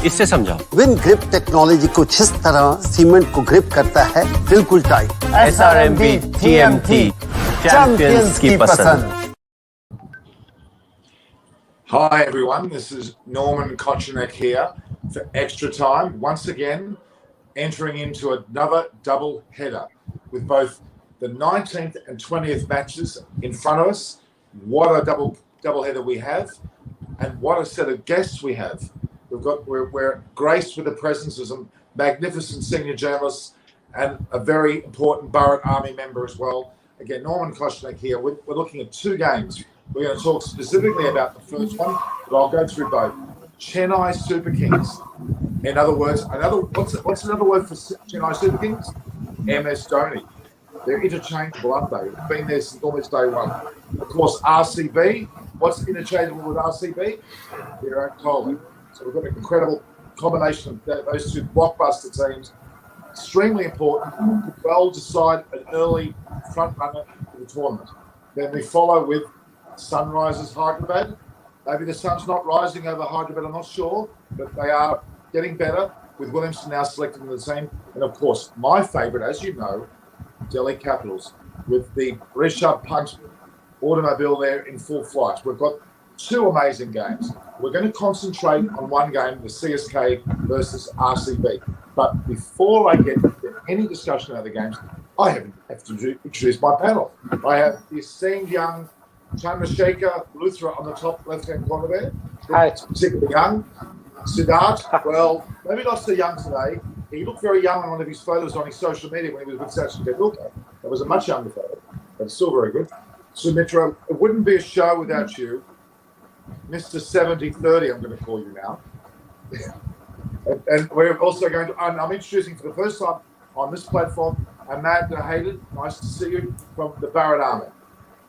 इससे समझाओ। Win grip technology को जिस तरह सीमेंट को ग्रिप करता है बिल्कुल टाइट। SRMB TMT चैंपियंस की पसंद। Hi everyone, this is Norman Kochenek here for Extra Time. Once again, entering into another double header with both the 19th and 20th matches in front of us. What a double header we have, and what a set of guests we have. We're graced with the presence of some magnificent senior journalists and a very important Bharat Army member as well. Again, Norman Kochenek here. We're looking at two games. We're going to talk specifically about the first one, but I'll go through both. Chennai Super Kings. In other words, what's another word for Chennai Super Kings? MS Dhoni. They're interchangeable, aren't they? They've been there since almost day one. Of course, RCB. What's interchangeable with RCB? Virat Kohli. So we've got an incredible combination of those two blockbuster teams. Extremely important to well decide an early front runner for the tournament. Then we follow with Sunrisers Hyderabad. Maybe the sun's not rising over Hyderabad, I'm not sure, but they are getting better with Williamson now selected in the team. And of course, my favourite, as you know, Delhi Capitals with the Rishabh Pant automobile there in full flight. We've got two amazing games. We're going to concentrate on one game, the CSK versus RCB. But before I get into any discussion about the games, I have to introduce my panel. I have the esteemed young Chandrasekhar Luthra on the top left-hand corner there. Hi. Particularly young. Siddharth, well, maybe not so young today. He looked very young on one of his photos on his social media when he was with Sachin Tendulkar. That was a much younger photo, but it's still very good. Sumitra, it wouldn't be a show without you. Mr. 7030, I'm going to call you now. and we're also going to, I'm introducing for the first time on this platform, Ahmad Hayden. Nice to see you from the Bharat Army.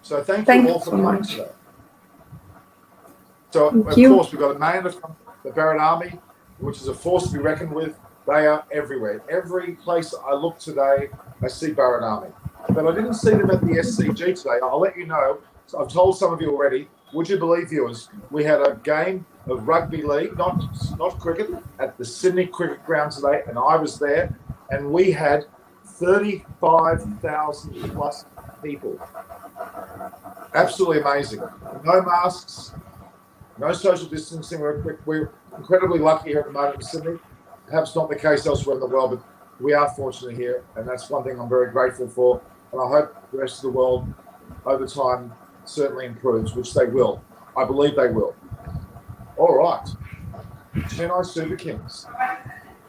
So thank you all for coming today. So, of course, we've got a man from the Bharat Army, which is a force to be reckoned with. They are everywhere. Every place I look today, I see Bharat Army. But I didn't see them at the SCG today. I'll let you know. So I've told some of you already. Would you believe, viewers, we had a game of rugby league, not cricket, at the Sydney Cricket Ground today, and I was there, and we had 35,000 plus people. Absolutely amazing. No masks, no social distancing. We're incredibly lucky here at the moment in Sydney. Perhaps not the case elsewhere in the world, but we are fortunate here, and that's one thing I'm very grateful for. And I hope the rest of the world, over time, certainly improves, which they will. I believe they will. All right. Chennai Super Kings.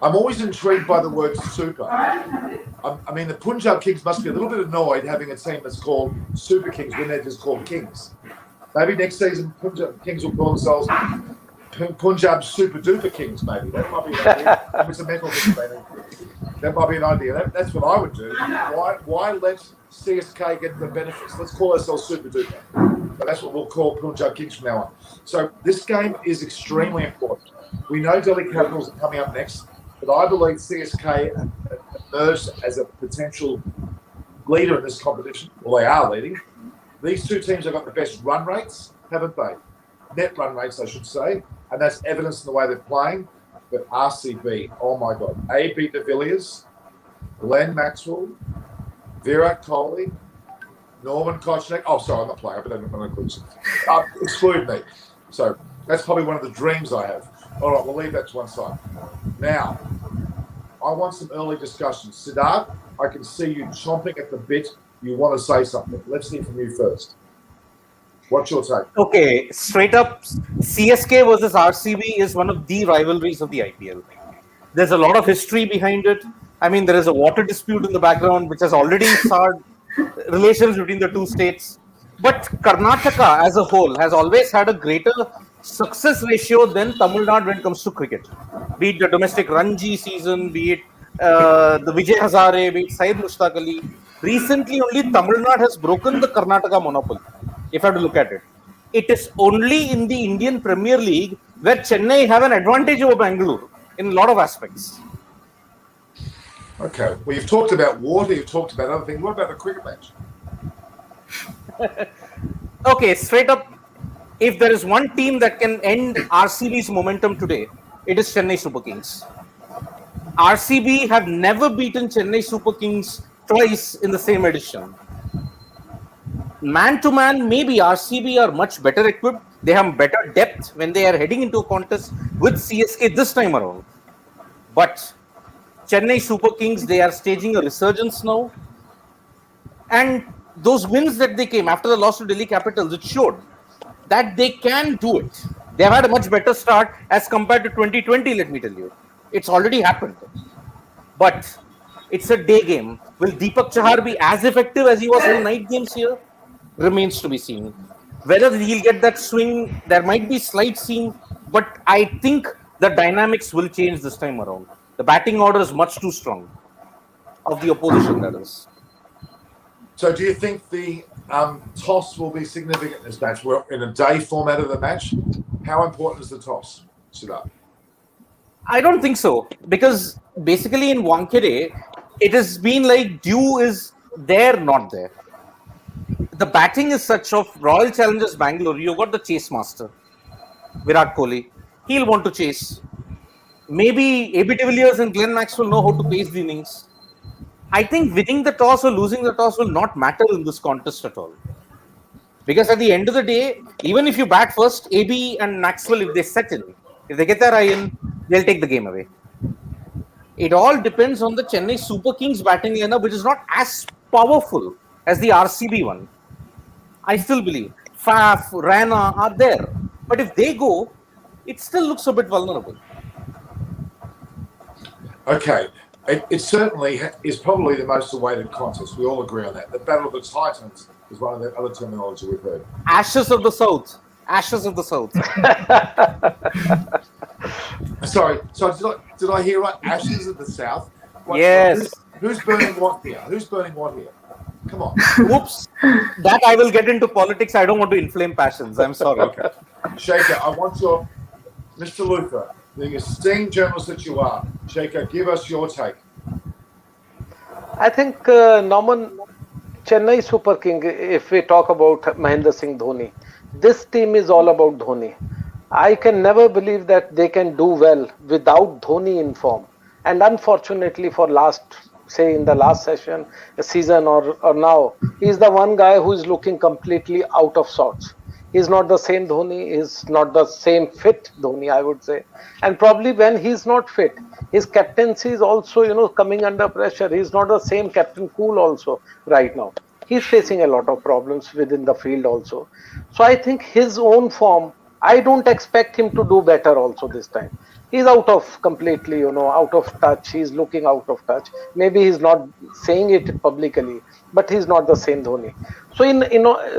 I'm always intrigued by the word super. I mean, the Punjab Kings must be a little bit annoyed having a team that's called Super Kings when they're just called Kings. Maybe next season Punjab Kings will call themselves Punjab Super Duper Kings, maybe. That might be an idea. It's a mental thing, maybe. That might be an idea. That's what I would do. Why let CSK get the benefits? Let's call ourselves Super Duper. But that's what we'll call Punjab Kings from now on. So this game is extremely important. We know Delhi Capitals are coming up next, but I believe CSK emerged as a potential leader in this competition. Well, they are leading. These two teams have got the best run rates, haven't they? Net run rates, I should say. And that's evidence in the way they're playing. But RCB, oh my God. AB de Villiers, Glenn Maxwell, Virat Kohli, Norman Kochenek. Oh, sorry, I'm not playing. But I'm not include exclude me. So that's probably one of the dreams I have. All right, we'll leave that to one side. Now, I want some early discussion. Siddharth, I can see you chomping at the bit. You want to say something. Let's hear from you first. What's your take? Okay, straight up, CSK versus RCB is one of the rivalries of the IPL. There's a lot of history behind it. I mean, there is a water dispute in the background, which has already started relations between the two states. But Karnataka as a whole has always had a greater success ratio than Tamil Nadu when it comes to cricket. Be it the domestic Ranji season, be it the Vijay Hazare, be it Syed Mushtaq Ali. Recently, only Tamil Nadu has broken the Karnataka monopoly, if I have to look at it. It is only in the Indian Premier League where Chennai have an advantage over Bangalore in a lot of aspects. Okay. Well, you've talked about water, you've talked about other things. What about the cricket match? Okay, straight up, if there is one team that can end RCB's momentum today, it is Chennai Super Kings. RCB have never beaten Chennai Super Kings twice in the same edition. Man to man, maybe RCB are much better equipped. They have better depth when they are heading into a contest with CSK this time around. But Chennai Super Kings, they are staging a resurgence now. And those wins that they came after the loss to Delhi Capitals, it showed that they can do it. They have had a much better start as compared to 2020, let me tell you. It's already happened. But it's a day game. Will Deepak Chahar be as effective as he was in night games here? Remains to be seen. Whether he'll get that swing, there might be slight seam, but I think the dynamics will change this time around. The batting order is much too strong of the opposition, that is. So do you think the toss will be significant in this match? We're in a day format of the match. How important is the toss, Siddharth? I don't think so, because basically in Wankhede, it has been like dew is there, not there. The batting is such of Royal Challengers Bangalore. You've got the chase master, Virat Kohli. He'll want to chase. Maybe AB de Villiers and Glenn Maxwell know how to pace the innings. I think winning the toss or losing the toss will not matter in this contest at all. Because at the end of the day, even if you bat first, AB and Maxwell, if they settle, if they get their eye in, they'll take the game away. It all depends on the Chennai Super Kings batting lineup, which is not as powerful as the RCB one. I still believe Faf, Rana are there. But if they go, it still looks a bit vulnerable. Okay. It certainly is probably the most awaited contest. We all agree on that. The Battle of the Titans is one of the other terminology we've heard. Ashes of the South. Ashes of the South. Sorry, did I hear right? Ashes of the South? Yes. Who's burning what here? Who's burning what here? Come on. Oops. That I will get into politics. I don't want to inflame passions. I'm sorry. Okay. Shaker, I want your... Mr. Luther, the esteemed journalist that you are, Shaker, give us your take. I think, Norman, Chennai Super King, if we talk about Mahendra Singh Dhoni, this team is all about Dhoni. I can never believe that they can do well without Dhoni in form. And unfortunately for in the last season or now, he's the one guy who is looking completely out of sorts. He's not the same Dhoni, he's not the same fit Dhoni, I would say. And probably when he's not fit, his captaincy is also, coming under pressure. He's not the same Captain Cool also right now. He's facing a lot of problems within the field also. So I think his own form, I don't expect him to do better also this time. He's completely, out of touch. He's looking out of touch. Maybe he's not saying it publicly, but he's not the same Dhoni. So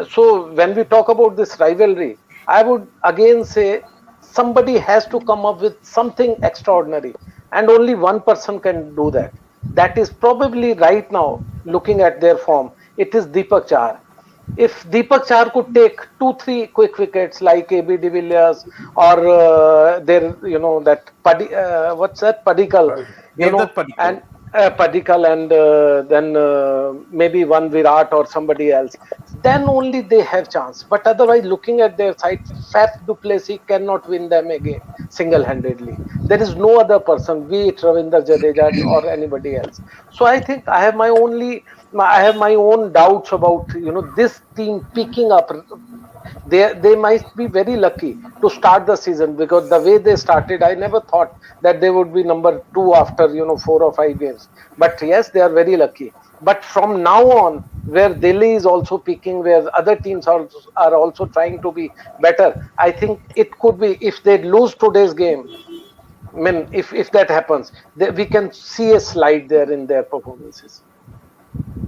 so when we talk about this rivalry, I would again say somebody has to come up with something extraordinary, and only one person can do that. That is probably right now, looking at their form, it is Deepak Chahar. If Deepak Chahar could take 2-3 quick wickets like AB de Villiers or Padikkal, and Padikkal and then maybe one Virat or somebody else, then only they have chance. But otherwise, looking at their side, Faf du Plessis cannot win them again single-handedly. There is no other person, be it Ravindra Jadeja or anybody else. So I think I have my own doubts about this team picking up. They might be very lucky to start the season, because the way they started, I never thought that they would be number 2 after 4 or 5 games. But yes, they are very lucky. But from now on, where Delhi is also peaking, where other teams are also trying to be better, I think it could be, if they lose today's game, I mean, if that happens, we can see a slide there in their performances.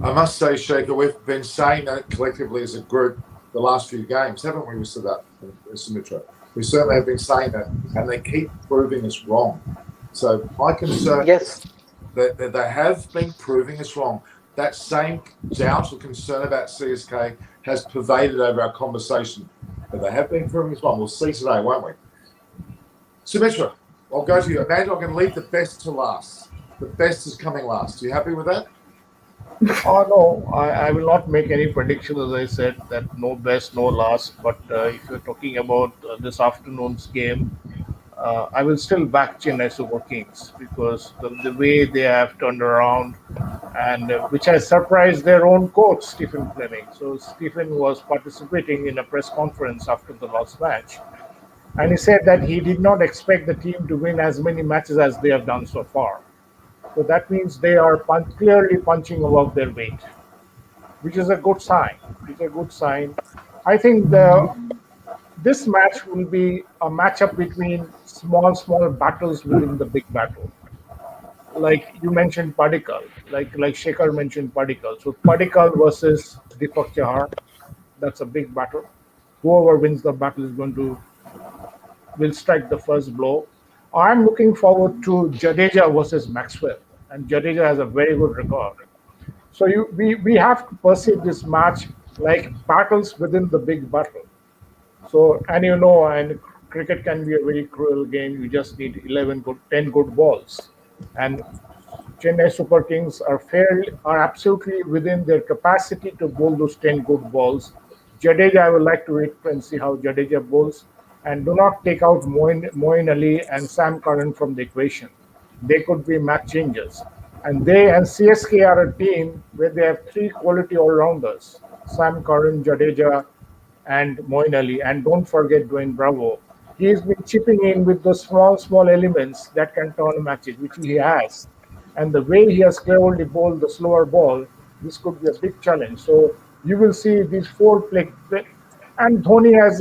I must say, Shaker, we've been saying that collectively as a group the last few games, haven't we, Mr. Sumitra? We certainly have been saying that, and they keep proving us wrong. So my concern is that they have been proving us wrong. That same doubt or concern about CSK has pervaded over our conversation. But they have been proving us wrong. We'll see today, won't we? Sumitra, I'll go to you. Amanda, I'm going to leave the best to last. The best is coming last. Are you happy with that? Oh, no, I will not make any prediction, as I said, that no best, no last. But if you're talking about this afternoon's game, I will still back Chennai Super Kings because the way they have turned around, and which has surprised their own coach, Stephen Fleming. So Stephen was participating in a press conference after the last match, and he said that he did not expect the team to win as many matches as they have done so far. So that means they are clearly punching above their weight, which is a good sign. It's a good sign. I think this match will be a matchup between small battles within the big battle. Like you mentioned Padikkal, like Shekhar mentioned Padikkal. So Padikkal versus Deepak Chahar, that's a big battle. Whoever wins the battle is going to will strike the first blow. I'm looking forward to Jadeja versus Maxwell, and Jadeja has a very good record. So we have to perceive this match like battles within the big battle. So, and cricket can be a very cruel game. You just need 10 good balls, and Chennai Super Kings are absolutely within their capacity to bowl those 10 good balls. Jadeja, I would like to wait and see how Jadeja bowls, and do not take out Moin Ali and Sam Curran from the equation. They could be match changers. And they and CSK are a team where they have three quality all-rounders: Sam Curran, Jadeja, and Moin Ali. And don't forget Dwayne Bravo. He's been chipping in with those small elements that can turn matches, which he has. And the way he has cleverly bowled the slower ball, this could be a big challenge. So you will see these four play. And Dhoni, as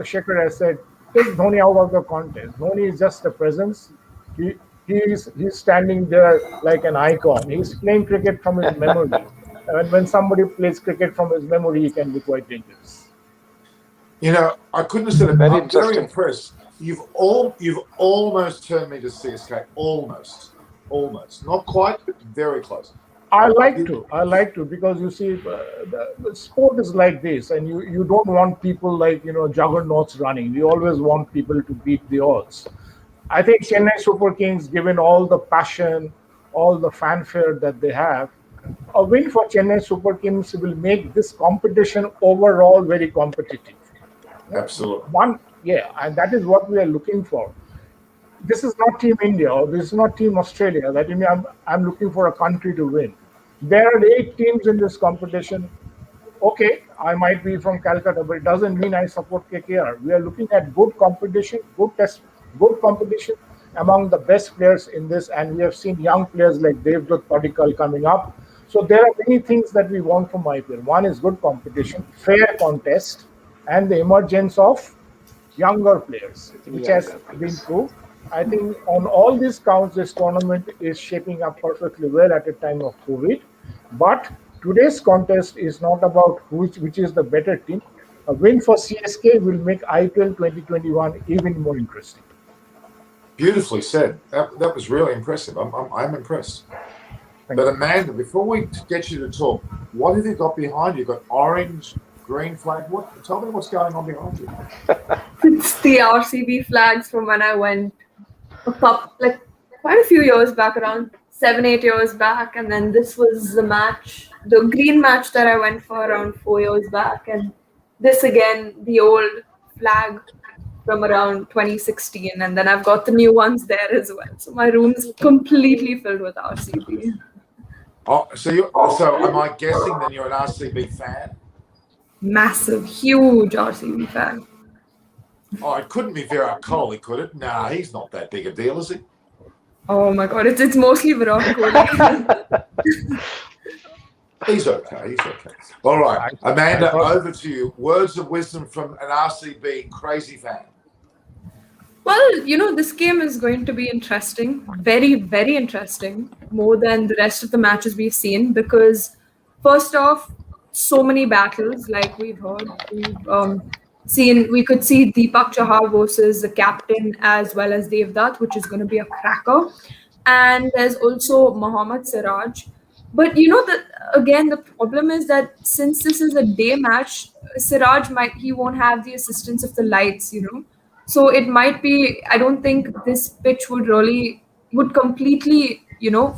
Shekhar has said, take Dhoni out of the contest. Dhoni is just a presence. He's standing there like an icon. He's playing cricket from his memory. And when somebody plays cricket from his memory, he can be quite dangerous. I couldn't have said it. Very I'm very interesting. impressed. You've almost turned me to CSK. Almost. Not quite, but very close. I like to because you see, the sport is like this, and you don't want people like juggernauts running. You always want people to beat the odds. I think Chennai Super Kings, given all the passion, all the fanfare that they have, a win for Chennai Super Kings will make this competition overall very competitive. Absolutely. And that is what we are looking for. This is not Team India or this is not Team Australia. That I'm looking for a country to win. There are 8 teams in this competition. Okay, I might be from Calcutta, but it doesn't mean I support KKR. We are looking at good competition, good competition among the best players in this, and we have seen young players like Devdutt Padikkal coming up. So there are many things that we want from IPL. One is good competition, fair contest, and the emergence of younger players, which has been proved. I think on all these counts, this tournament is shaping up perfectly well at a time of COVID. But today's contest is not about which is the better team. A win for CSK will make IPL 2021 even more interesting. Beautifully said. That was really impressive. I'm impressed. But Amanda, before we get you to talk, what have you got behind you? You've got orange, green flag. Tell me what's going on behind you. It's the RCB flags from when I went like quite a few years back, around 7-8 years back, and then this was the green match that I went for around 4 years back, and this again, the old flag from around 2016, and then I've got the new ones there as well. So my room's completely filled with RCB. Oh, so am I guessing then you're an RCB fan? Massive, huge RCB fan. Oh, it couldn't be Virat Kohli, could it? Nah, he's not that big a deal, is he? Oh my God, it's mostly Virat Kohli. He's okay. All right, Amanda, over to you. Words of wisdom from an RCB crazy fan. Well, this game is going to be interesting, very, very interesting, more than the rest of the matches we've seen, because first off, so many battles, like we've heard. We could see Deepak Chahar versus the captain as well as Devdutt, which is going to be a cracker. And there's also Mohammad Siraj. But the problem is that since this is a day match, Siraj he won't have the assistance of the lights, So it might be, I don't think this pitch would completely,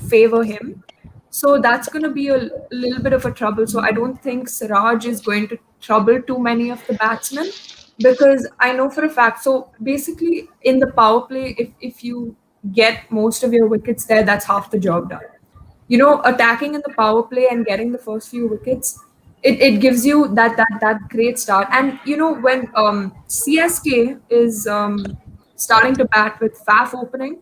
favor him. So that's going to be a little bit of a trouble. So I don't think Siraj is going to trouble too many of the batsmen. because I know for a fact. So basically, in the power play, if you get most of your wickets there, that's half the job done. Attacking in the power play and getting the first few wickets, it gives you that great start. And when CSK is starting to bat with Faf opening,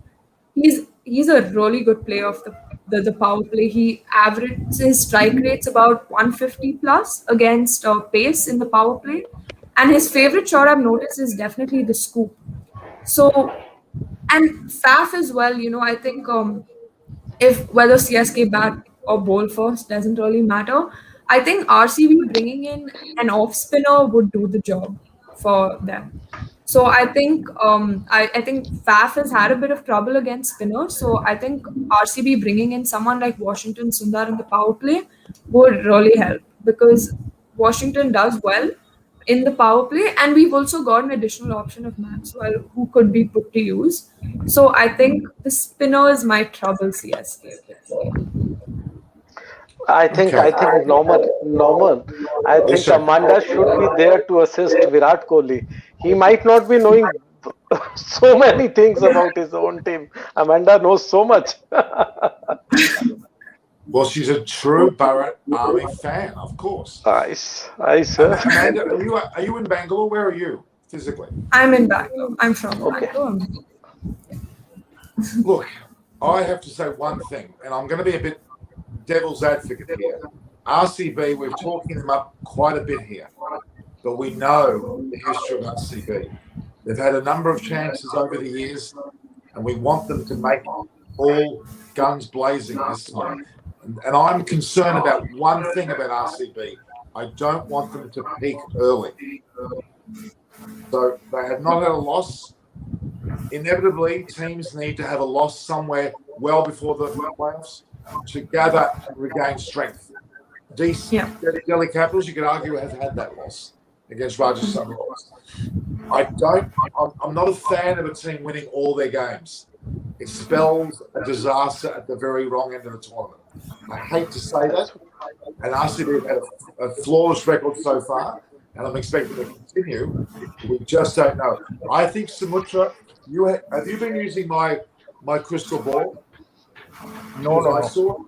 he's a really good player of the power play. He averages his strike rates about 150 plus against pace in the power play, and his favorite shot I've noticed is definitely the scoop. So, and Faf as well. I think if whether CSK bat or bowl first doesn't really matter. I think RCB bringing in an off spinner would do the job for them. So I think Faf has had a bit of trouble against spinners. So I think RCB bringing in someone like Washington Sundar in the power play would really help, because Washington does well in the power play, and we've also got an additional option of Maxwell who could be put to use. So I think the spinners might trouble CSK a bit more. I think Norman. I think Amanda should be there to assist Virat Kohli. He might not be knowing so many things about his own team. Amanda knows so much. Well, she's a true Bharat Army fan, of course. Nice, sir. Amanda, are you in Bangalore? Where are you physically? I'm in Bangalore. I'm from Bangalore. Look, I have to say one thing, and I'm going to be a bit devil's advocate here. RCB, we're talking them up quite a bit here, but we know the history of RCB. They've had a number of chances over the years, and we want them to make all guns blazing this time. And I'm concerned about one thing about RCB. I don't want them to peak early. So they have not had a loss. Inevitably, teams need to have a loss somewhere well before the playoffs to gather and regain strength. Delhi Capitals, you could argue, has had that loss against Rajasthan Royals. I'm not a fan of a team winning all their games. It spells a disaster at the very wrong end of the tournament. I hate to say that, and RCB have had a flawless record so far, and I'm expecting to continue. We just don't know. I think Samutra, have you been using my crystal ball? No. I saw.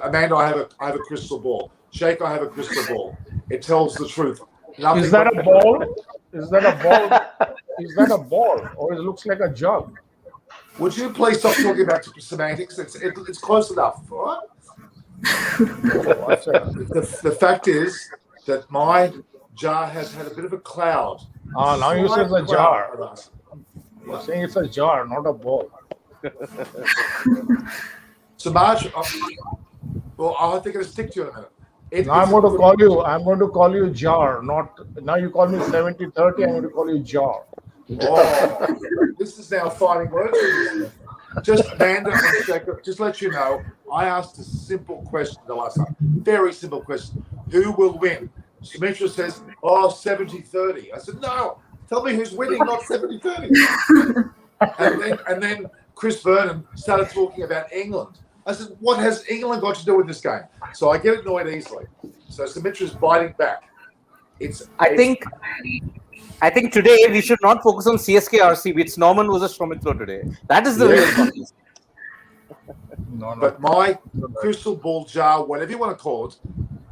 Amanda, I have a crystal ball. Sheikh, I have a crystal ball. It tells the truth. Is that a ball? Is that a ball? Is that a ball, or it looks like a jug? Would you please stop talking about semantics? It's close enough, all right? The fact is that my jar has had a bit of a cloud. Now you say it's a jar. You're saying it's a jar, not a ball. So Marge, well, I think I'll stick to you in a minute. I'm going to call you jar. Not now. You call me 70-30. I'm going to call you jar. Oh, this is now fighting words. Just Amanda and Jacob, just let you know, I asked a simple question the last time. Very simple question. Who will win? Sumitra says, 70-30. I said, no, tell me who's winning, not 70-30. and then Chris Vernon started talking about England. I said, what has England got to do with this game? So I get annoyed easily. So Sumitra's biting back. I think today we should not focus on CSK RCB. It's Norman versus Soumitra today. That is the real contest. No. But my crystal ball jar, whatever you want to call it,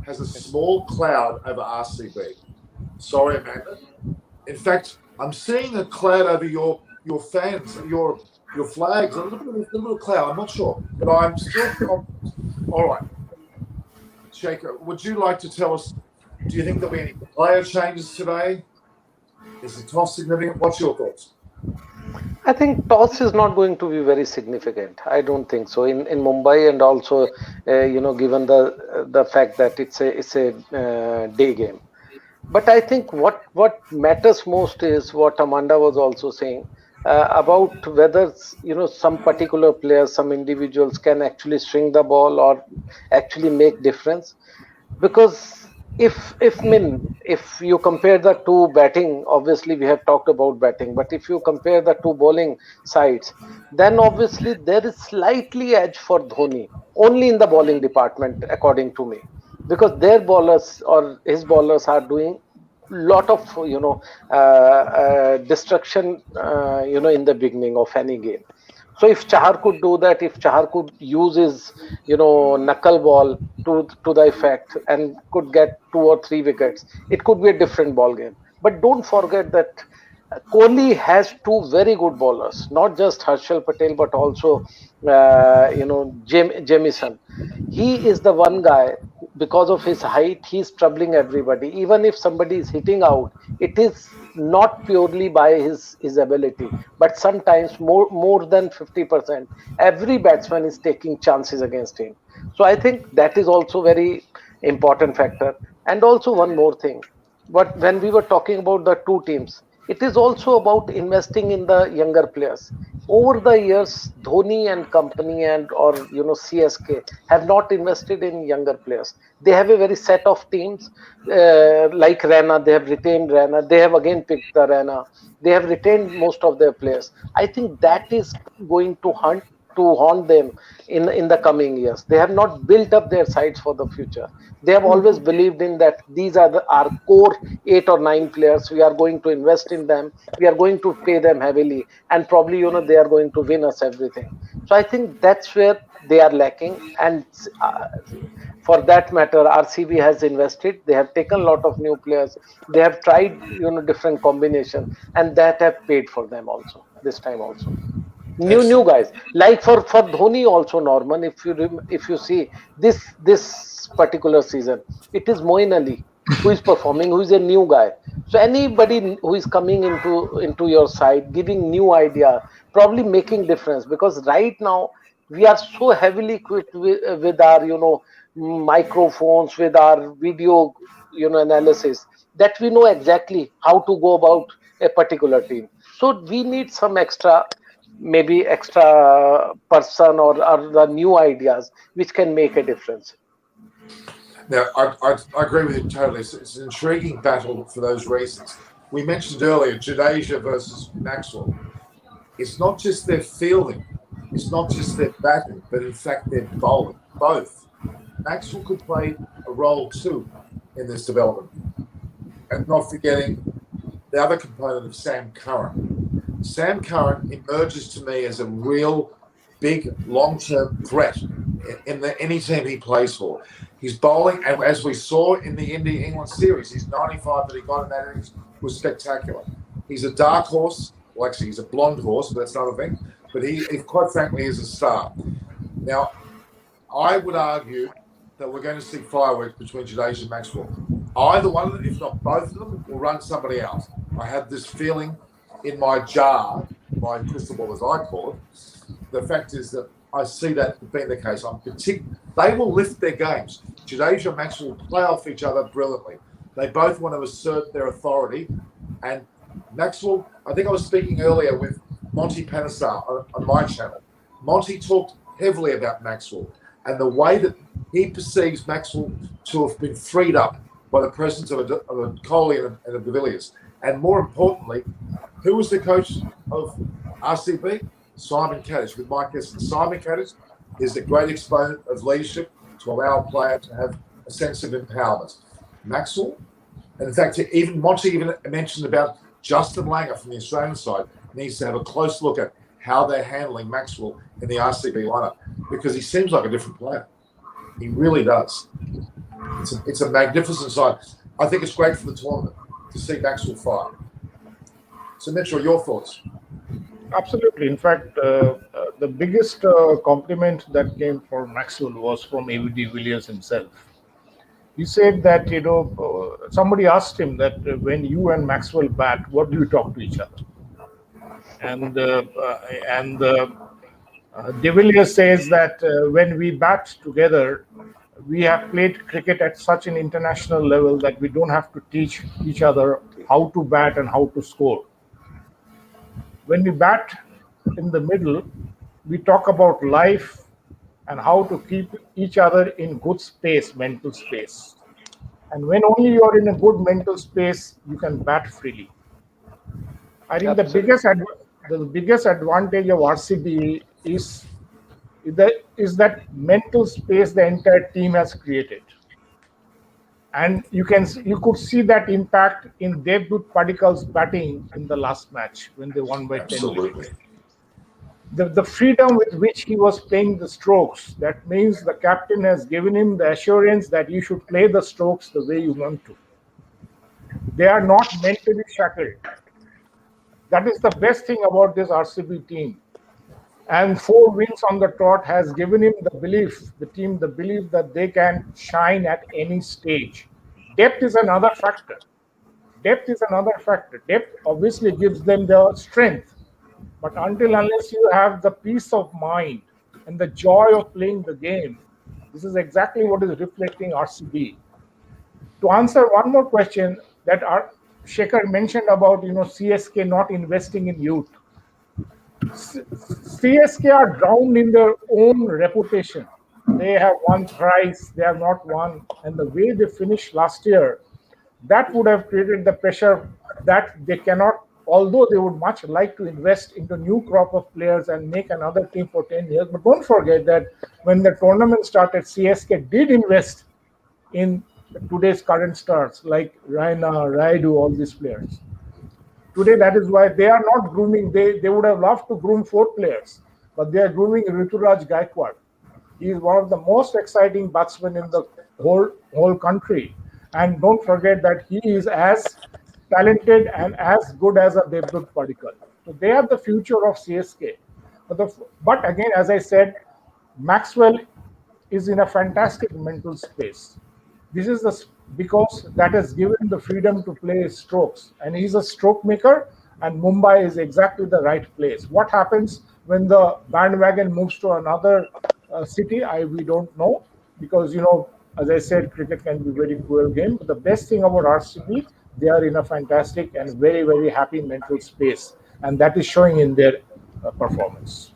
has a small cloud over RCB. Sorry, Amanda. In fact, I'm seeing a cloud over your fans, your flags, a little cloud. I'm not sure, but I'm still confident. All right. Shaker, would you like to tell us, do you think there'll be any player changes today? Is the toss significant? What's your thoughts? I think toss is not going to be very significant. I don't think so. In Mumbai, and also, given the fact that it's a day game. But I think what matters most is what Amanda was also saying about whether some particular players, some individuals can actually string the ball or actually make difference. Because if you compare the two batting, obviously we have talked about batting, but if you compare the two bowling sides, then obviously there is slightly edge for Dhoni only in the bowling department, according to me, because their bowlers or his bowlers are doing lot of destruction in the beginning of any game. So if Chahar could do that, if Chahar could use his knuckleball to the effect and could get 2 or 3 wickets, it could be a different ball game. But don't forget that Kohli has two very good bowlers, not just Harshal Patel, but also Jamieson. He is the one guy, because of his height, he's troubling everybody. Even if somebody is hitting out, it is not purely by his ability, but sometimes more than 50%. Every batsman is taking chances against him. So I think that is also very important factor. And also one more thing. But when we were talking about the two teams, it is also about investing in the younger players. Over the years, Dhoni and company and or CSK have not invested in younger players. They have a very set of teams like Raina. They have retained Raina. They have again picked the Raina. They have retained most of their players. I think that is going to haunt them in the coming years. They have not built up their sides for the future. They have always believed in that these are our core 8 or 9 players. We are going to invest in them. We are going to pay them heavily, and probably they are going to win us everything. So I think that's where they are lacking. And for that matter, RCB has invested. They have taken a lot of new players. They have tried different combination, and that have paid for them also this time also. New guys like for Dhoni also, Norman. If you see this particular season, it is Moeen Ali who is performing, who is a new guy. So anybody who is coming into your side, giving new idea, probably making difference, because right now we are so heavily equipped with our microphones, with our video analysis, that we know exactly how to go about a particular team. So we need some maybe extra person or the new ideas which can make a difference. Now, I agree with you totally. It's an intriguing battle for those reasons. We mentioned earlier Jadeja versus Maxwell. It's not just their fielding, it's not just their batting, but in fact their bowling. Both. Maxwell could play a role too in this development. And not forgetting the other component of Sam Curran. Sam Curran emerges to me as a real big long-term threat in any team he plays for. His bowling, and as we saw in the India-England series, his 95 that he got in that innings was spectacular. He's a dark horse. Well, actually, he's a blonde horse, but that's another thing. But he quite frankly, is a star. Now, I would argue that we're going to see fireworks between Jadeja and Maxwell. Either one of them, if not both of them, will run somebody out. I have this feeling in my jar, my crystal ball as I call it. The fact is that I see that being the case. They will lift their games. Jadeja and Maxwell will play off each other brilliantly. They both want to assert their authority. And Maxwell, I think I was speaking earlier with Monty Panesar on my channel. Monty talked heavily about Maxwell and the way that he perceives Maxwell to have been freed up by the presence of a Kohli and a de Villiers. And more importantly, who was the coach of RCB? Simon Kaddish, with Mike Esson. Simon Kaddish is a great exponent of leadership to allow a player to have a sense of empowerment. Maxwell, and in fact, even Monty even mentioned about Justin Langer from the Australian side needs to have a close look at how they're handling Maxwell in the RCB lineup, because he seems like a different player. He really does. It's a magnificent side. I think it's great for the tournament to see Maxwell fight. So, Mitchell, your thoughts? Absolutely. In fact, the biggest compliment that came for Maxwell was from A.V. de Villiers himself. He said that, somebody asked him that when you and Maxwell bat, what do you talk to each other? And de Villiers says that when we bat together, we have played cricket at such an international level that we don't have to teach each other how to bat and how to score. When we bat in the middle, we talk about life and how to keep each other in good space, mental space. And when only you are in a good mental space, you can bat freely. I think the biggest advantage of RCB is that mental space the entire team has created. And you could see that impact in Devdutt Padikkal's batting in the last match when they won by 10 wickets. Absolutely. The freedom with which he was playing the strokes, that means the captain has given him the assurance that you should play the strokes the way you want to. They are not mentally shackled. That is the best thing about this RCB team. And 4 wins on the trot has given him the belief that they can shine at any stage. Depth is another factor. Depth obviously gives them the strength. But unless you have the peace of mind and the joy of playing the game, this is exactly what is reflecting RCB. To answer one more question that Shekhar mentioned about CSK not investing in youth. CSK are drowned in their own reputation. They have won thrice, they have not won, and the way they finished last year, that would have created the pressure that they cannot, although they would much like to invest into new crop of players and make another team for 10 years. But don't forget that when the tournament started, CSK did invest in today's current stars like Raina, Raidu, all these players. Today, that is why they are not grooming. They would have loved to groom 4 players, but they are grooming Rituraj Gaikwad. He is one of the most exciting batsmen in the whole country. And don't forget that he is as talented and as good as a Devdutt Padikkal. So they are the future of CSK. But again, as I said, Maxwell is in a fantastic mental space. This is because that has given the freedom to play strokes. And he's a stroke maker, and Mumbai is exactly the right place. What happens when the bandwagon moves to another city, we don't know. Because, as I said, cricket can be a very cruel game. But the best thing about RCB, they are in a fantastic and very, very happy mental space. And that is showing in their performance.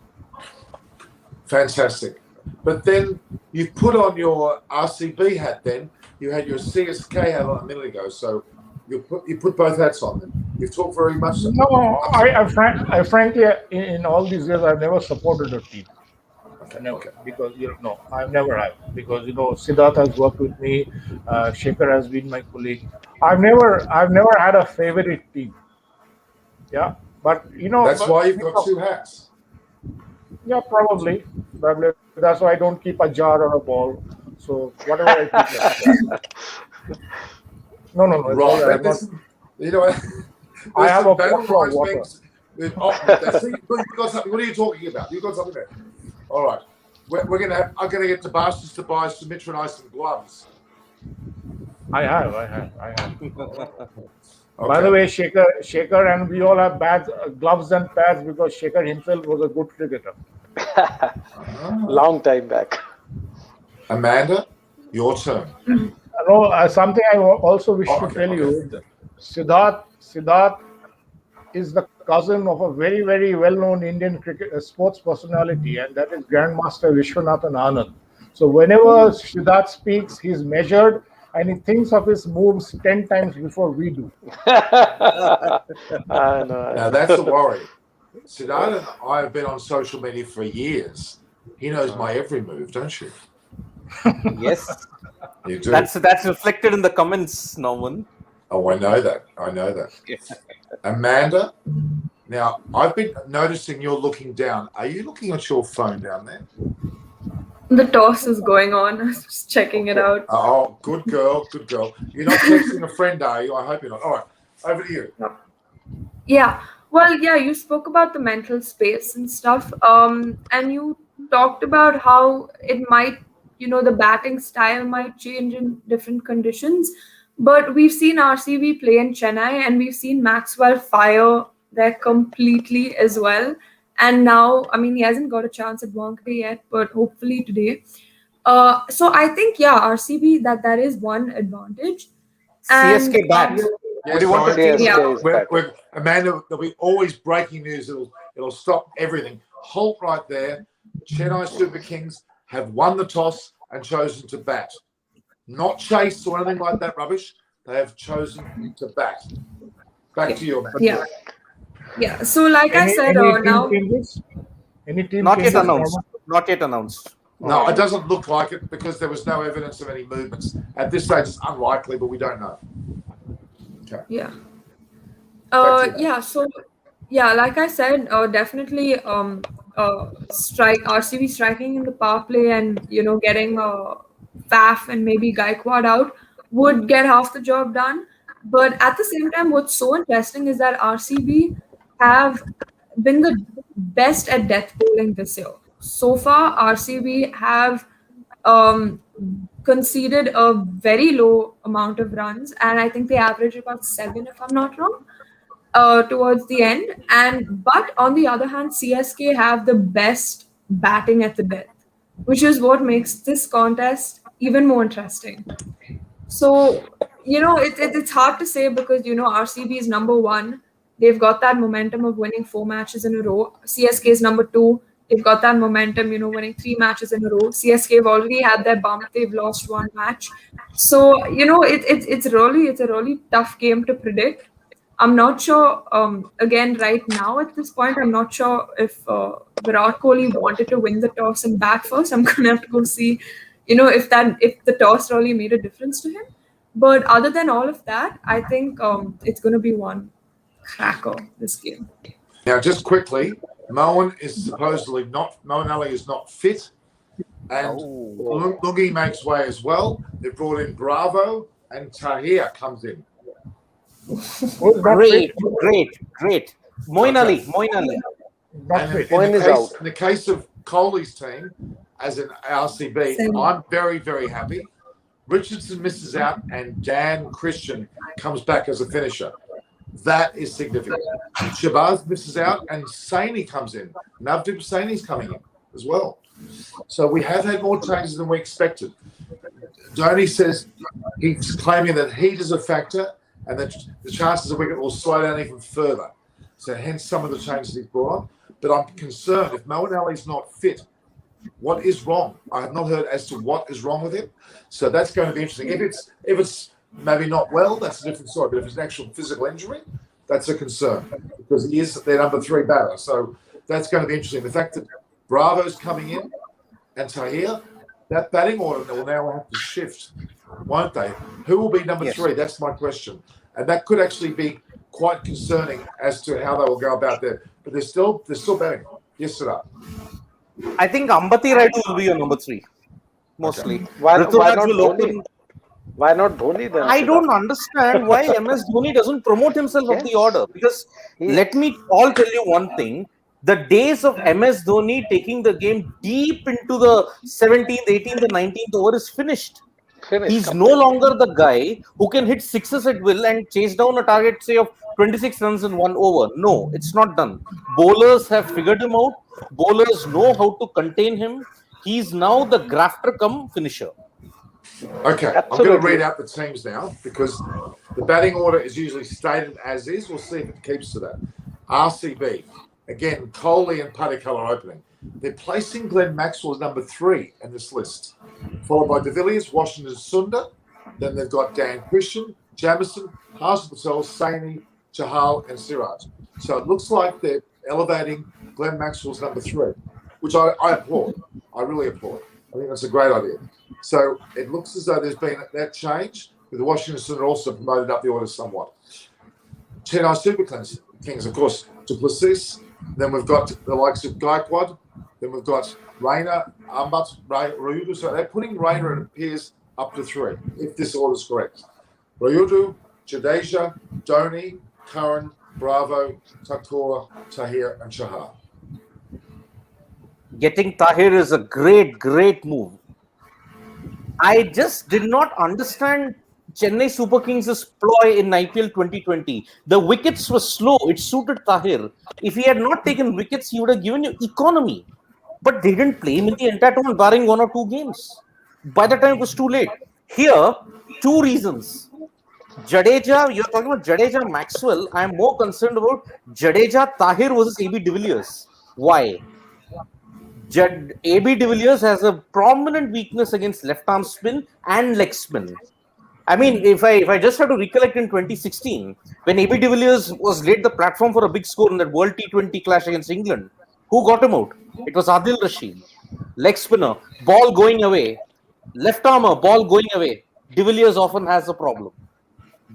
Fantastic. But then you put on your RCB hat then. You had your CSK hat on a minute ago. So you put both hats on then. You've talked very much. No, I frankly, in all these years, I've never supported a team. Never, because I've never had, because Siddharth has worked with me, Shekhar has been my colleague. I've never had a favorite team. Yeah, but that's why you've got 2 hats. Yeah, probably. That's why I don't keep a jar or a ball. So whatever I keep. No. Right. I have a bottle of water. You've got something. What are you talking about? You've got something there. All right. I'm gonna get Tabastis to buy Sumitra and I some gloves. I have. Okay. By the way, Shekhar and we all have gloves and pads because Shekhar himself was a good cricketer. Long time back. Amanda, your turn. Something I also wish to tell you. Siddharth is the cousin of a very, very well-known Indian sports personality, and that is Grandmaster Vishwanathan Anand. So whenever Siddharth speaks, he's measured and he thinks of his moves 10 times before we do. Now that's a worry. Siddharth and I have been on social media for years. He knows my every move, don't you? Yes. You do. That's reflected in the comments, Norman. Oh, I know that. Yes. Amanda, now I've been noticing you're looking down. Are you looking at your phone down there? The toss is going on. I was just checking it out. Oh, good girl. You're not texting a friend, are you? I hope you're not. All right, over to you. Yeah. Well, yeah, you spoke about the mental space and stuff. And you talked about how it might, the batting style might change in different conditions. But we've seen RCB play in Chennai, and we've seen Maxwell fire there completely as well. And now, he hasn't got a chance at Wankhede yet, but hopefully today. So I think, RCB, that is one advantage. CSK back. Yes, Amanda, there'll be always breaking news. It'll stop everything. Halt right there. Chennai Super Kings have won the toss and chosen to bat. Not chase or anything like that rubbish. They have chosen to bat. Back to you, Amanda. Yeah. So, like I said, now Any team not yet changes, announced. Not yet announced. No, it doesn't look like it because there was no evidence of any movements. At this stage, it's unlikely, but we don't know. Okay. Yeah. Back to you. Yeah. So, yeah, like I said, definitely, RCB striking in the power play and getting Faf and maybe Gaikwad out would get half the job done. But at the same time, what's so interesting is that RCB have been the best at death bowling this year. So far, RCB have um, conceded a very low amount of runs, and I think they average about 7, if I'm not wrong, towards the end. But on the other hand, CSK have the best batting at the death, which is what makes this contest even more interesting. So, it's hard to say because, RCB is number 1. They've got that momentum of winning 4 matches in a row. CSK is number 2. They've got that momentum, winning 3 matches in a row. CSK have already had their bump. They've lost 1 match. So, it's a really tough game to predict. I'm not sure, again, right now at this point, I'm not sure if Virat Kohli wanted to win the toss and bat first. I'm going to have to go see, if the toss really made a difference to him. But other than all of that, I think it's going to be one cracker, this game. Now, just quickly, Moen Ali is not fit, and Lungi makes way as well. They brought in Bravo, and Tahir comes in. Great. Moeen Ali. And in the case of Kohli's team, as an RCB, I'm very, very happy. Richardson misses out, and Dan Christian comes back as a finisher. That is significant. Shabazz misses out, and Saini comes in. Navdeep Saini's coming in as well. So we have had more changes than we expected. Dhoni says he's claiming that heat is a factor, and that the chances of wicket will slow down even further. So hence some of the changes he's brought on. But I'm concerned if Moeen Ali's not fit, what is wrong? I have not heard as to what is wrong with him. So that's going to be interesting. If it's maybe not well, that's a different story. But if it's an actual physical injury, that's a concern because he is their number 3 batter. So that's going to be interesting. The fact that Bravo's coming in and Tahir, that batting order will now have to shift, won't they? Who will be number 3? That's my question. And that could actually be quite concerning as to how they will go about that. But they're still batting. Yes, sir. I think Ambati Raidu will be your number 3, mostly. Okay. Why not Dhoni then? I don't understand why MS Dhoni doesn't promote himself up the order. Because let me all tell you one thing. The days of MS Dhoni taking the game deep into the 17th, 18th, and 19th over is finished. He's no longer the guy who can hit sixes at will and chase down a target, say, of 26 runs in 1 over. No, it's not done. Bowlers have figured him out. Bowlers know how to contain him. He's now the grafter come finisher. Okay, absolutely. I'm going to read out the teams now because the batting order is usually stated as is. We'll see if it keeps to that. RCB, again, Kohli and Padikkal are opening. They're placing Glenn Maxwell as number 3 in this list, followed by De Villiers, Washington, Sundar. Then they've got Dan Christian, Jamison, Harshal Patel, Saini, Chahal, and Siraj. So it looks like they're elevating Glenn Maxwell's number 3, which I applaud. I really applaud. I think that's a great idea. So it looks as though there's been that change, with the Washington Sundar also promoted up the order somewhat. Chennai Super Kings, of course, Duplessis. Then we've got the likes of Gaikwad. Then we've got Raina, Ambat, Rayudu. So they're putting Raina, it appears, up to 3, if this order is correct. Rayudu, Jadeja, Dhoni, Curran, Bravo, Thakur, Tahir, and Chahar. Getting Tahir is a great move. I just did not understand Chennai Super Kings' ploy in IPL 2020. The wickets were slow. It suited Tahir. If he had not taken wickets, he would have given you economy. But they didn't play him in the entire tournament, barring 1 or 2 games. By the time it was too late. Here, 2 reasons. Jadeja, you're talking about Jadeja Maxwell. I'm more concerned about Jadeja Tahir versus AB de Villiers. Why? AB de Villiers has a prominent weakness against left arm spin and leg spin. I mean, if I just have to recollect in 2016, when AB de Villiers was laid the platform for a big score in that World T20 clash against England, who got him out? It was Adil Rashid. leg spinner, ball going away, left armer, ball going away. De Villiers often has a problem.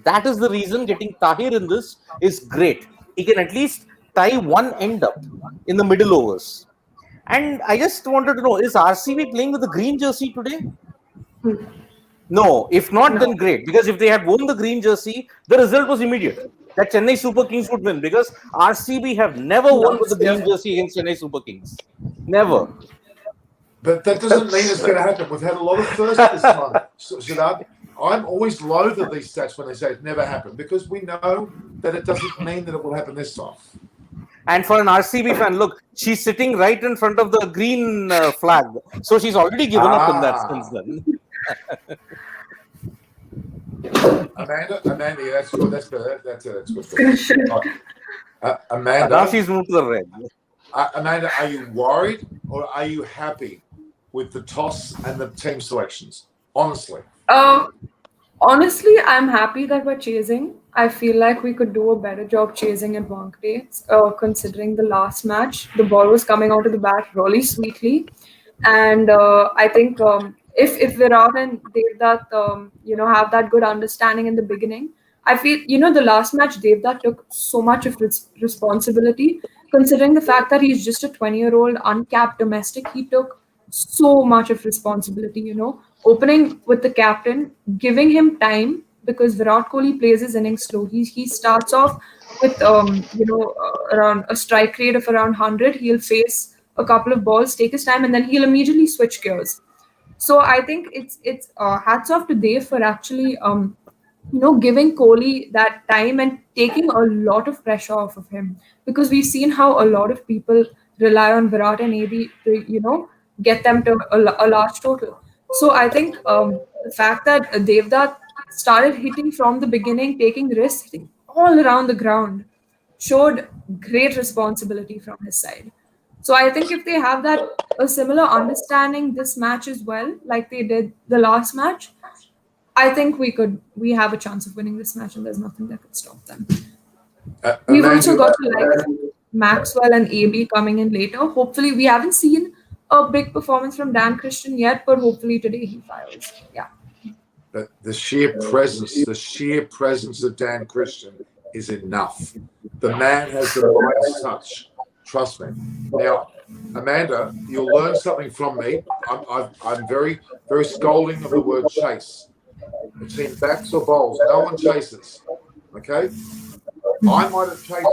That is the reason getting Tahir in this is great. He can at least tie one end up in the middle overs. And I just wanted to know, is RCB playing with the green jersey today? No. If not, then great. Because if they had won the green jersey, the result was immediate. That Chennai Super Kings would win. Because RCB have never won with the green jersey against Chennai Super Kings. Never. But that doesn't mean it's going to happen. We've had a lot of firsts this time, Siddharth. I'm always loath at these stats when they say it's never happened, because we know that it doesn't mean that it will happen this time. And for an RCB fan, look, she's sitting right in front of the green flag. So she's already given up in that sense then. Amanda, yeah, that's good. That's good. That's good. Amanda, now she's moved to the red. Amanda, are you worried or are you happy with the toss and the team selections? Honestly. Honestly, I'm happy that we're chasing. I feel like we could do a better job chasing at Wankhede, considering the last match. The ball was coming out of the bat really sweetly. And I think if Virat and Devdutt, have that good understanding in the beginning, I feel, the last match, Devdutt took so much of responsibility, considering the fact that he's just a 20-year-old uncapped domestic. He took so much of responsibility, opening with the captain, giving him time, because Virat Kohli plays his innings slow. He starts off with, around a strike rate of around 100. He'll face a couple of balls, take his time, and then he'll immediately switch gears. So I think it's hats off to Dev for actually, giving Kohli that time and taking a lot of pressure off of him, because we've seen how a lot of people rely on Virat and AB to, get them to a large total. So I think the fact that Devdutt started hitting from the beginning, taking risks, hitting all around the ground, showed great responsibility from his side. So I think if they have a similar understanding this match as well, like they did the last match, I think we have a chance of winning this match, and there's nothing that could stop them. We've also got to like Maxwell and AB coming in later. Hopefully, we haven't seen a big performance from Dan Christian yet, but hopefully today he fires. Yeah. The sheer presence of Dan Christian is enough. The man has the right touch. Trust me. Now, Amanda, you'll learn something from me. I'm very, very scolding of the word chase. Between bats or bowls, no one chases. Okay? I might have chased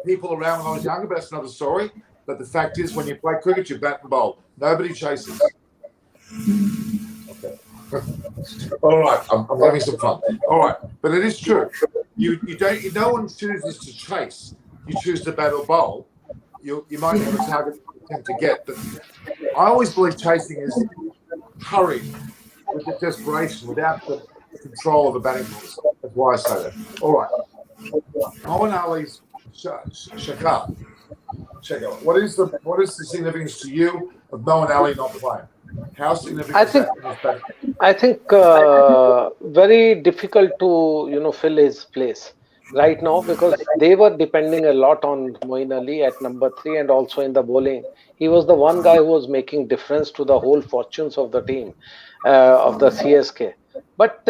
people around when I was younger, but that's another story. But the fact is, when you play cricket, you bat and bowl. Nobody chases. Okay. All right, I'm having some fun. All right, but it is true. No one chooses to chase. You choose to bat or bowl. You might have a target to get, but I always believe chasing is hurry with the desperation, without the control of the batting box. That's why I say that. All right. Moeen Ali's Shakar. Check out. What is the significance to you of Moeen Ali not playing? How significant is that? I think very difficult to fill his place right now, because they were depending a lot on Moeen Ali at number 3, and also in the bowling. He was the one guy who was making difference to the whole fortunes of the team, of the CSK. But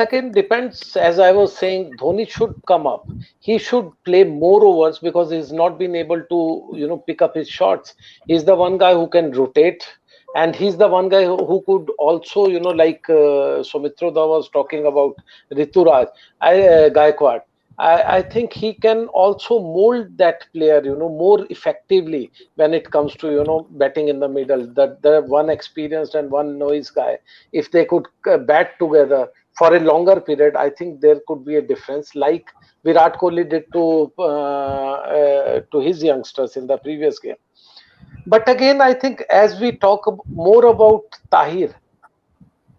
again, depends. As I was saying, Dhoni should come up. He should play more overs, because he's not been able to pick up his shots. He's the one guy who can rotate, and he's the one guy who could also like Soumitra was talking about Rituraj, Gaikwad. I think he can also mold that player, more effectively when it comes to, batting in the middle. That the one experienced and one noise guy, if they could bat together for a longer period, I think there could be a difference, like Virat Kohli did to his youngsters in the previous game. But again, I think as we talk more about Tahir,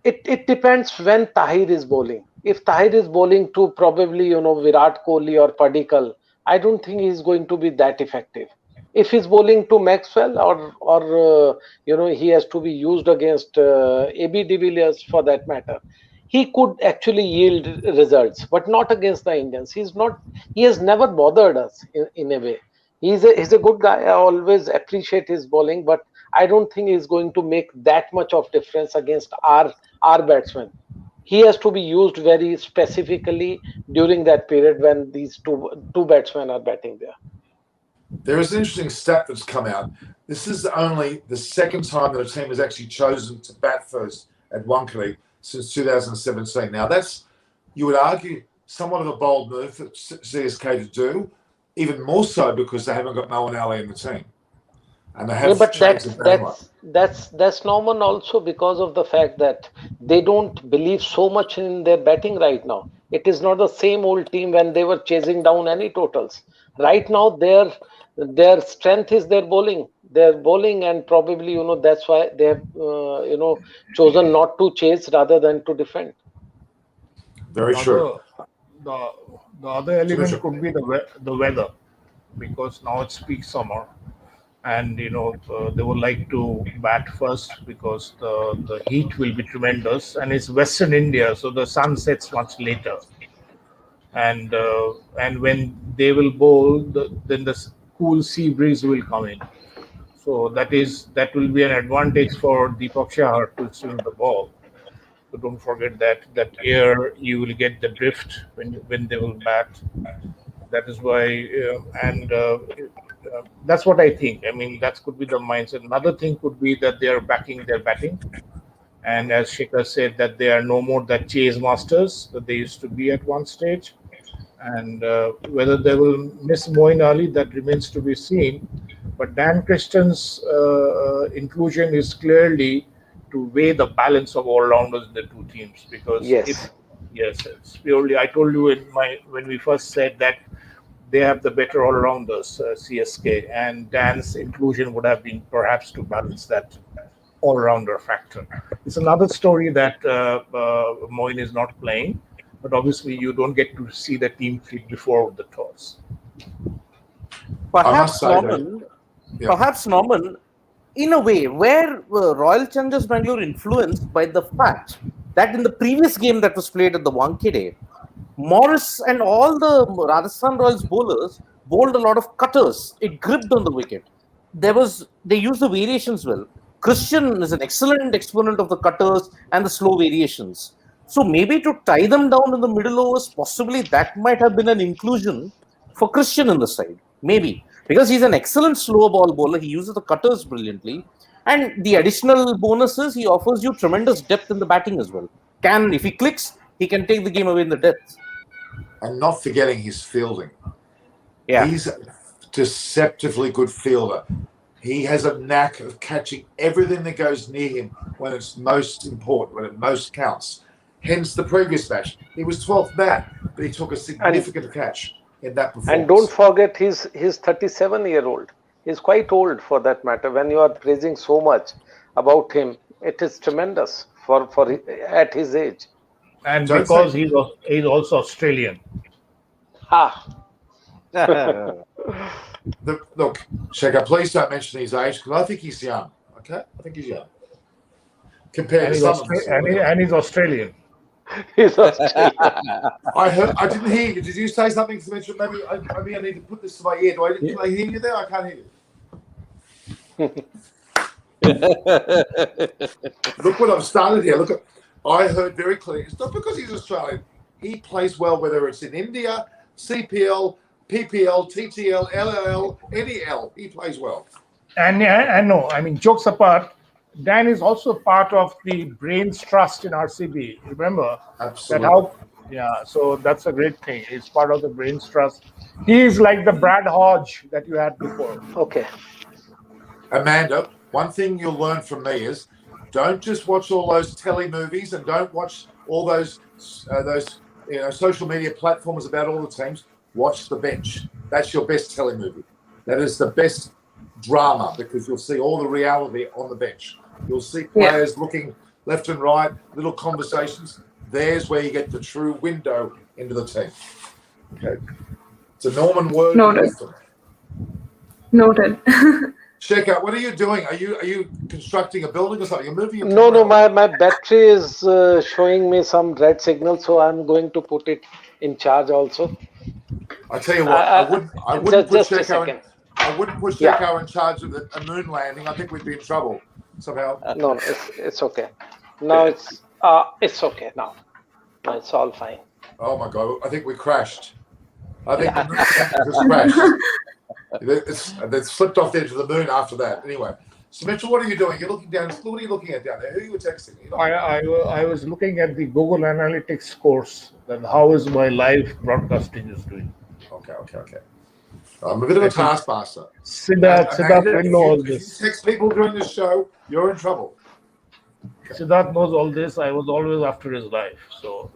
it depends when Tahir is bowling. If Tahir is bowling to probably Virat Kohli or Padikkal, I don't think he's going to be that effective. If he's bowling to Maxwell or he has to be used against AB de Villiers for that matter, he could actually yield results, but not against the Indians. He has never bothered us in a way. He's a good guy. I always appreciate his bowling, but I don't think he's going to make that much of difference against our batsmen. He has to be used very specifically during that period when these two batsmen are batting there. There is an interesting stat that's come out. This is only the second time that a team has actually chosen to bat first at Wankhede since 2017. Now, that's, you would argue, somewhat of a bold move for CSK to do, even more so because they haven't got Moeen Ali in the team. And they have Yeah, but changed the batting that's normal also because of the fact that they don't believe so much in their batting right now. It is not the same old team when they were chasing down any totals. Right now, their strength is their bowling. Their bowling, and probably that's why they have chosen not to chase rather than to defend. Very true. The other element could be the weather, because now it's peak summer, and they would like to bat first because the heat will be tremendous, and it's Western India, so the sun sets much later, and when they will bowl, then the cool sea breeze will come in. So that will be an advantage for Deepak Shah to swing the ball. So don't forget that air, you will get the drift when they will bat. That is why, that's what I think. I mean, that could be the mindset. Another thing could be that they are backing their batting, and as Shekhar said, that they are no more that chase masters that they used to be at one stage. And whether they will miss Moeen Ali, that remains to be seen. But Dan Christian's inclusion is clearly to weigh the balance of all-rounders in the two teams. Because it's purely, I told you when we first said that they have the better all-rounders, CSK, and Dan's inclusion would have been perhaps to balance that all-rounder factor. It's another story that Moeen is not playing, but obviously you don't get to see the team feed before the toss. Perhaps Norman, in a way, where Royal Challengers Bangalore influenced by the fact that in the previous game that was played at the Wankhede, Morris and all the Rajasthan Royals bowlers bowled a lot of cutters. It gripped on the wicket. They used the variations well. Christian is an excellent exponent of the cutters and the slow variations. So maybe to tie them down in the middle overs, possibly that might have been an inclusion for Christian in the side. Maybe. Because he's an excellent slow ball bowler. He uses the cutters brilliantly. And the additional bonuses, he offers you tremendous depth in the batting as well. If he clicks, he can take the game away in the depth. And not forgetting his fielding. Yeah. He's a deceptively good fielder. He has a knack of catching everything that goes near him when it's most important, when it most counts. Hence the previous match. He was 12th man, but he took a significant catch in that performance. And don't forget, he's 37-year-old. He's quite old for that matter. When you are praising so much about him, it is tremendous for at his age. And because he's also Australian. Look, Shekhar, please don't mention his age because I think he's young. Okay, I think he's young. Compared to some of us. And he's Australian. He's Australian. I didn't hear you. Did you say something to mention? Maybe I need to put this to my ear. Can I hear you there? I can't hear you. Look what I've started here. Look, I heard very clearly. It's not because he's Australian. He plays well, whether it's in India, CPL, PPL, TTL, LLL, any L. He plays well. And I know. I mean, jokes apart, Dan is also part of the Brains Trust in RCB. Remember? Absolutely. So that's a great thing. He's part of the Brains Trust. He is like the Brad Hodge that you had before. Okay. Amanda, one thing you'll learn from me is don't just watch all those telly movies and don't watch all those social media platforms about all the teams. Watch the bench. That's your best telly movie. That is the best drama because you'll see all the reality on the bench. You'll see players looking left and right, little conversations. There's where you get the true window into the team. Okay. It's a Norman word. Noted. Shekhar, what are you doing? Are you constructing a building or something? You're moving your No, my battery is showing me some red signal, so I'm going to put it in charge also. I tell you what, I wouldn't put Shekhar I wouldn't put Yeah. Sheiko in charge of a moon landing. I think we'd be in trouble somehow. No, it's okay. Now it's okay now. No, it's all fine. Oh my God! I think we crashed. I think the moon landing just crashed. They slipped off the edge of the moon after that. Anyway, so Mitchell, what are you doing? You're looking down. What are you looking at down there? Who are you texting? I was looking at the Google Analytics scores. Then how is my live broadcasting is doing? Okay. I'm a bit of a taskmaster. Siddharth will know all If you this. text people during the show, you're in trouble. Siddharth knows all this. I was always after his life. So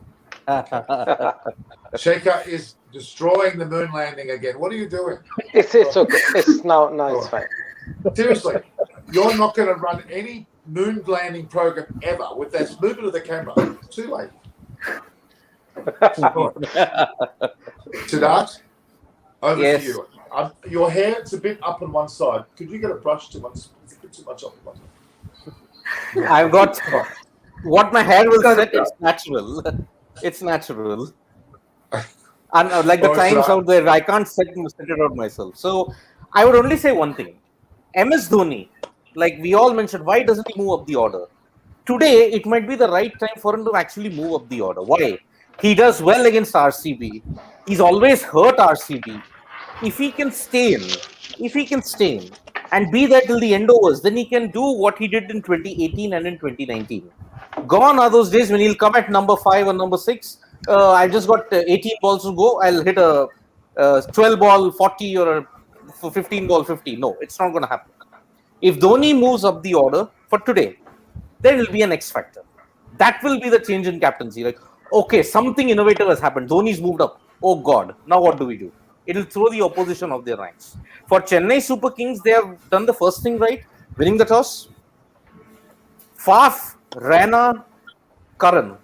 Sheikha is destroying the moon landing again. What are you doing? It's okay. It's now it's fine. Seriously, you're not going to run any moon landing program ever with that movement of the camera. Too late. Siddharth, over Yes. to you. Your hair, it's a bit up on one side. Could you get a brush to one? It's a bit too much up on one side. I've got what my hair will set. It's natural. It's natural. And like the times out there, I can't set it out myself. So I would only say one thing. MS Dhoni, like we all mentioned, why doesn't he move up the order? Today, it might be the right time for him to actually move up the order. Why? He does well against RCB. He's always hurt RCB. If he can stay in and be there till the end overs, then he can do what he did in 2018 and in 2019. Gone are those days when he'll come at number 5 or number 6. I just got 18 balls to go. I'll hit a 12 ball 40 or a 15 ball 50. No, it's not going to happen. If Dhoni moves up the order for today, there will be an X factor. That will be the change in captaincy. Like, okay, something innovative has happened. Dhoni's moved up. Oh God, now what do we do? It'll throw the opposition off their ranks. For Chennai Super Kings, they have done the first thing right, winning the toss. Faf, Raina, Karan,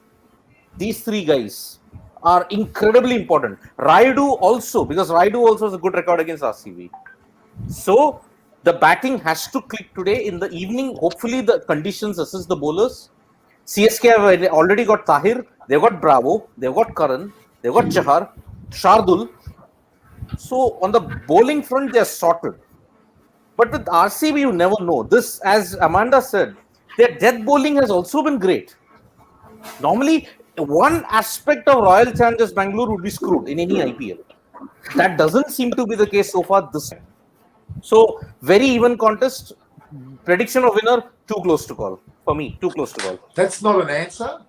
these three guys are incredibly important. Raidu also, because Raidu also has a good record against RCB. So the batting has to click today in the evening. Hopefully the conditions assist the bowlers. CSK have already got Tahir, they've got Bravo, they've got Karan, they've got Chahar, Shardul. So on the bowling front, they're sorted. But with RCB, you never know. This, as Amanda said, their death bowling has also been great. Normally, one aspect of Royal Challengers Bangalore would be screwed in any IPL. That doesn't seem to be the case so far this time. So, very even contest. Prediction of winner, too close to call. For me, too close to call. That's not an answer.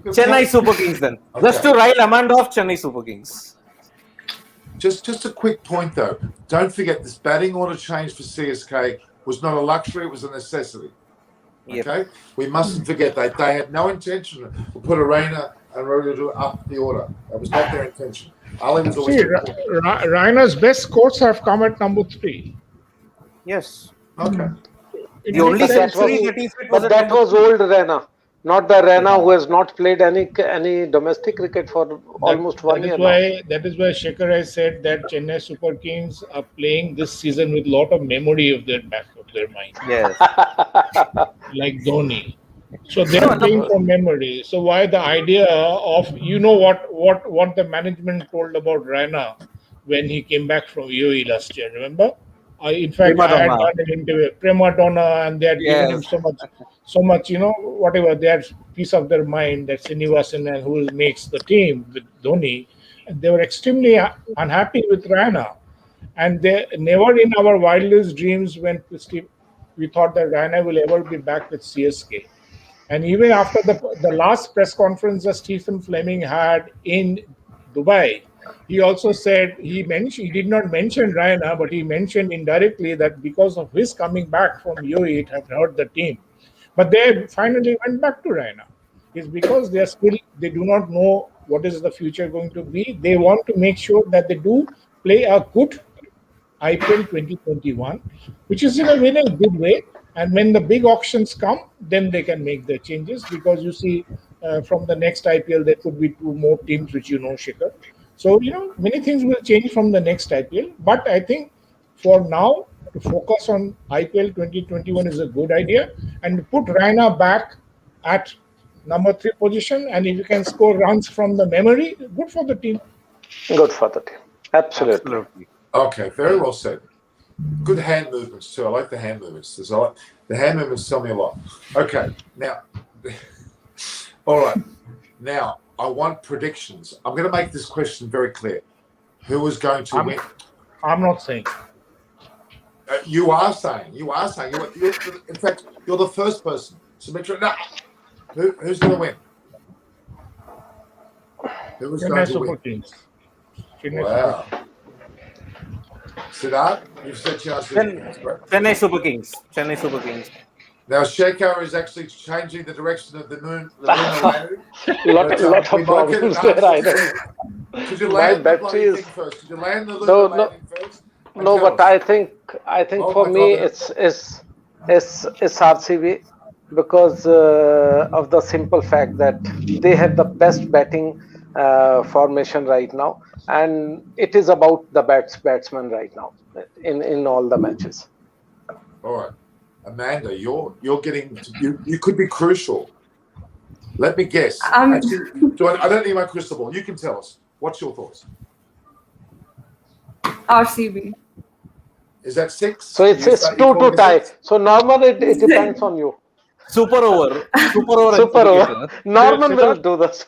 Chennai Super Kings then. Okay. Just to rile Amanda off, Chennai Super Kings. Just a quick point though. Don't forget this batting order change for CSK was not a luxury; it was a necessity. Okay, we mustn't forget that they had no intention to put Arena and Rodu up the order. That was not their intention. Ali was always. see, Raina's best scores have come at number 3. Yes. Okay. The only century that he hit was But that was old Raina, not the Raina who has not played any domestic cricket for almost 1 year now. That is why Shekhar has said that Chennai Super Kings are playing this season with a lot of memory of their back of their mind, Yes. like Dhoni. So they are playing from memory. So why the idea of what the management told about Raina when he came back from UAE last year? Remember? In fact, I had done an interview, prima donna, and they had given him so much, whatever, they had piece of their mind that Srinivasan and who makes the team with Dhoni, and they were extremely unhappy with Raina. And they never in our wildest dreams when we thought that Raina will ever be back with CSK. And even after the last press conference that Stephen Fleming had in Dubai, he also said he did not mention Raina, but he mentioned indirectly that because of his coming back from UAE, it had hurt the team. But they finally went back to Raina. It's because they do not know what is the future going to be. They want to make sure that they do play a good IPL 2021, which is in a very good way. And when the big auctions come, then they can make the changes, because you see from the next IPL, there could be 2 more teams, which Shikhar. So, many things will change from the next IPL. But I think for now, to focus on IPL 2021 is a good idea. And put Raina back at number 3 position. And if you can score runs from the memory, good for the team. Good for the team. Absolutely. Okay, very well said. Good hand movements too. I like the hand movements. The hand movements tell me a lot. Okay, now, all right. Now, I want predictions. I'm going to make this question very clear. Who is going to win? I'm not saying. You are saying. You're, in fact, you're the first person. Sumitra, no. Who's going to win? Who is going Chennai to Super win? Kings. Chennai Wow. Super Kings. Siddharth, you've said Chennai Super Kings, correct? Chennai Super Kings. Chennai Super Kings. Now, Shekhar is actually changing the direction of the lunar landing. lot of problems there. I know. Could you My land the battery bloody is- thing first? Could you land the lunar landing first? And No, tell but us? I think Oh for my me God. it's RCB because of the simple fact that they have the best batting formation right now, and it is about the batsman right now in all the matches. All right, Amanda, you're getting you could be crucial. Let me guess. Actually, I don't need my crystal ball. You can tell us. What's your thoughts? RCB. Is that 6? So it's 2-2 tie. So Norman, it depends on you. Super over. Super over. Super over. Norman will do this.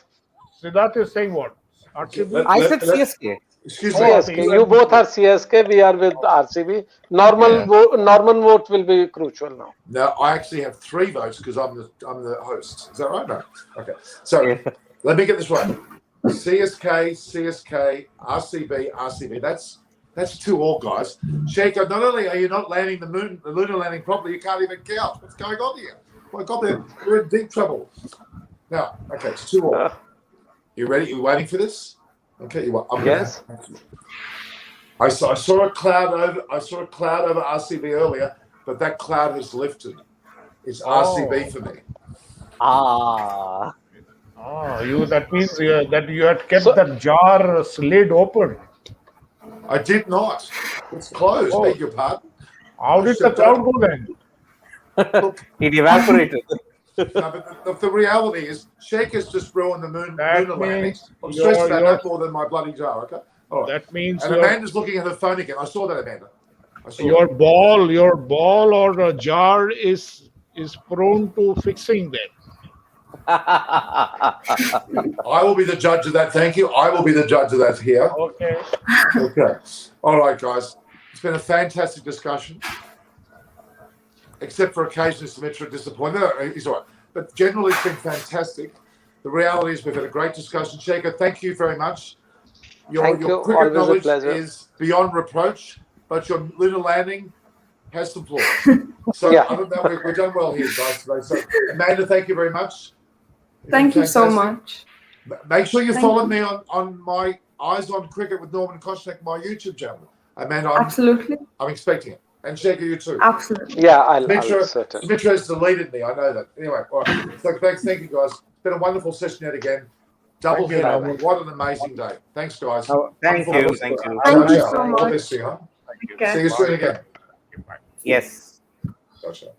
Siddharth is saying what? RCB? I said CSK. Excuse me. CSK. You both are CSK. We are with RCB. Norman vote will be crucial now. No, I actually have 3 votes because I'm the host. Is that right? No. Okay. So let me get this right. CSK, RCB. That's 2 all, guys. Shekhar, not only are you not landing the lunar landing properly, you can't even count. What's going on here? My God, we're in deep trouble. Now, okay, it's 2 all. You ready? You waiting for this? Okay, you are. Yes. I saw a cloud over RCB earlier, but that cloud has lifted. It's RCB for me. Ah. That means that you had kept that jar lid open. I did not. It's closed. Oh. Beg your pardon. How did the cloud go then? It evaporated. No, but the reality is, Shakers just ruined the lunar landing. means I'm stressed about that more than my bloody jar. Okay. All right. That means And Amanda's looking at her phone again. I saw that, Amanda. I saw your ball or a jar is prone to fixing then. I will be the judge of that. Thank you. I will be the judge of that here. Okay. Okay. All right, guys. It's been a fantastic discussion. Except for occasionally Sumitra disappointed. No, he's all right. But generally, it's been fantastic. The reality is we've had a great discussion. Shekhar, thank you very much. Your cricket knowledge is beyond reproach, but your lunar landing has some flaws. So other than that, we've done well here, guys, today. So Amanda, thank you very much. Thank you so much. Make sure you follow me on my Eyes on Cricket with Norman Koshnek, my YouTube channel. Amanda, Absolutely. I'm expecting it. And Shekhar, you too. Absolutely. Yeah, I'll Sumitra has deleted me. I know that. Anyway, all right. So thank you, guys. It's been a wonderful session yet again. Double header. What an amazing day. Thanks, guys. Thank you. Thank you. Thank you so much. All this, huh? See you soon again. Yes. Gotcha.